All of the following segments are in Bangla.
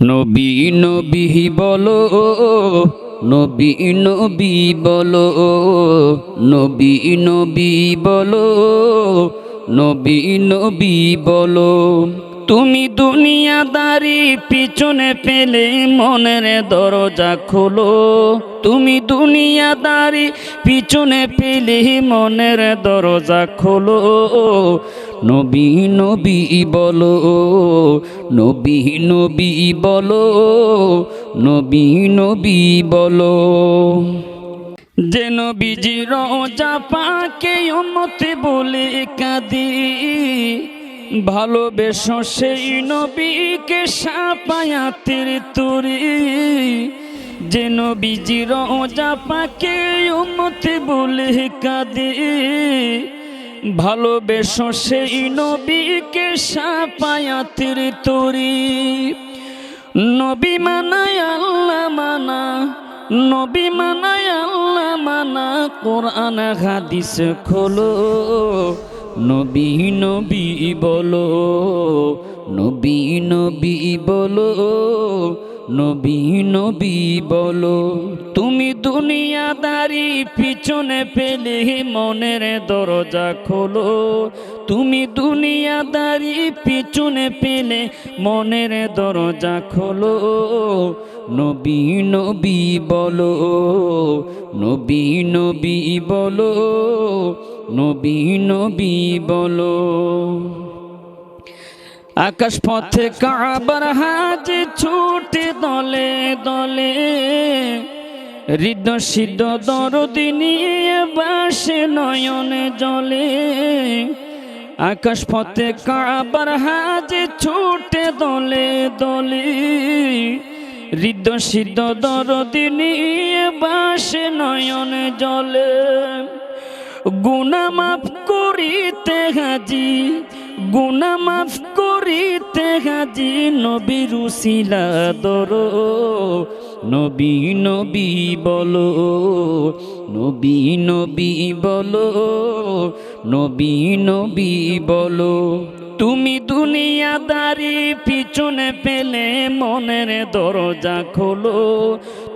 নবী নবী বলো, নবী নবী বলো, নবী নবী বলো, নবী নবী বলো। তুমি দুনিয়াদারি পিছনে পেলে মনের দরজা খোলো। তুমি দুনিয়াদারি পিছনে পেলে মনের দরজা খোলো। নবী নবী বলো, নবী নবী বলো, নবী নবী বলো। যে নবীজি রোজা পাকে উম্মতে বলে কাঁদি, ভালোবেসো সেই নবীকে সাফায়াতের তরি। যে নবীজি রোজা পাকে উম্মতে বলে কাঁদি, ভালোবেসো সেই নবীকে সাফায়াতের তরি। নবী মানায় আল্লাহ মানা, নবী মানায় আল্লাহ মানা, কোরআন হাদিস খোলো। নবী নবী বলো, নবী নবী বলো, নবী নবী বলো। তুমি দুনিয়াদারি পিছনে পেলে মনের দরজা খোলো। তুমি দুনিয়াদারি পিছনে পেলে মনের দরজা খোলো। নবী নবী বলো, নবী নবী বলো, নবী নবী বলো। আকাশ পথে কাবার হাজে ছুটে দলে দলে, হৃদয় সিদ্ধ দরদি নিয়ে বাসে নয়নে জলে। আকাশ পথে কাবার হাজে ছুটে দলে দলে, হৃদয় সিদ্ধ দরদি নিয়ে বাসে নয়নে জলে। গুনাহ মাফ করিতে হাজি, গুনাহ মাফ করিতে হাজি, নবীর উসিলা ধরো। নবী নবী বলো, নবী নবী বলো, নবী নবী বলো। তুমি দুনিয়াদারি পিছনে পেলে মনের দরজা খোলো।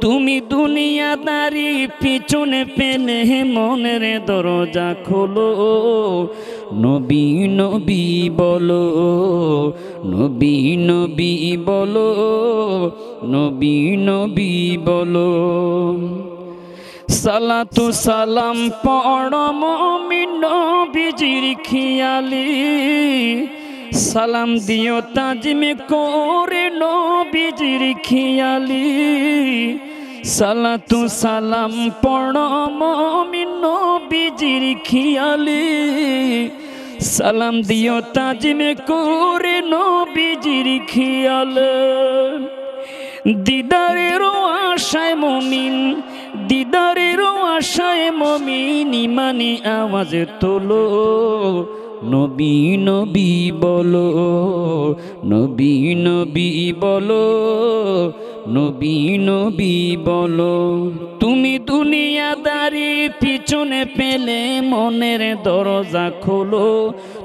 তুমি দুনিয়াদারি পিছনে পেলে মনের দরজা খোলো। নবী নবী বলো, নবী নবী বলো, নবী নবী বলো। সালাতু সালাম পড় মুমিন নবীজির খেয়ালি, সালাম দিও তাজিম করে নবীজির খেয়ালি। সালাতু সালাম পড় মুমিন নবীজির খেয়ালি, সালাম দিও তাজিম করে নবীজির খেয়ালি। দিদারের আশায় মুমিন, দিদারের আশায় মুমিন, ইমানি আওয়াজ তোলো। নবী নবী বলো, নবী নবী বলো, নবী নবী বলো। তুমি দুনিয়াদারি পিছনে পেলে মনের দরজা খোলো।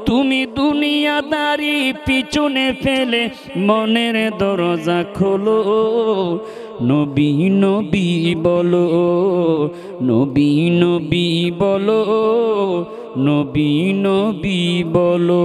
তুমি দুনিয়াদারি পিছনে পেলে মনের দরজা খোলো। নবী নবী বলো, নবী নবী বলো, নবী নবী বলো।